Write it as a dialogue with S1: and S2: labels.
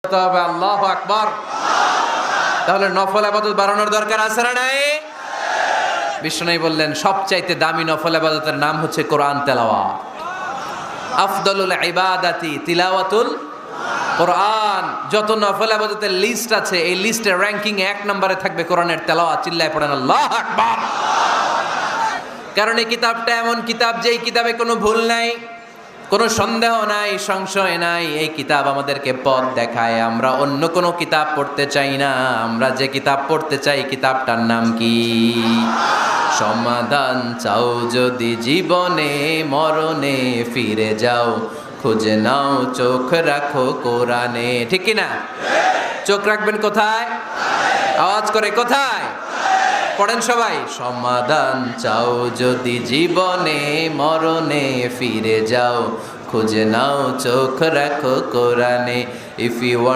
S1: তবে আল্লাহু আকবার। তাহলে নফল ইবাদত বাড়ানোর দরকার আছে না নাই? বিষ্ণু বললেন সবচাইতে দামি নফল ইবাদতের নাম হচ্ছে কোরআন তেলাওয়াত। আফদলুল ইবাদাতি তিলাওয়াতুল কোরআন। যত নফল ইবাদতের লিস্ট আছে এই লিস্টের র্যাঙ্কিং এ 1 নম্বরে থাকবে কোরআনের তেলাওয়াত। চিল্লায় পড়েন আল্লাহু আকবার। কারণ এই কিতাবটা এমন কিতাব যেই কিতাবে কোনো ভুল নাই, কোনো সন্দেহ নাই, সংশয় নাই। এই কিতাব আমাদেরকে পথ দেখায়। আমরা অন্য কোনো কিতাব পড়তে চাই না। আমরা যে কিতাব পড়তে চাই কিতাবটার নাম কি? সমাধান চাও যদি জীবনে মরণে ফিরে যাও, খুঁজে নাও চোখ রাখো কোরআনে। ঠিক কি না? চোখ রাখবেন কোথায়? আওয়াজ করে কোথায়? পড়েন সবাই। সমাধান চাও যদি জীবনে মরণে ফিরে যাও, খুঁজে নাও চোখ রাখো কোরআনে। If you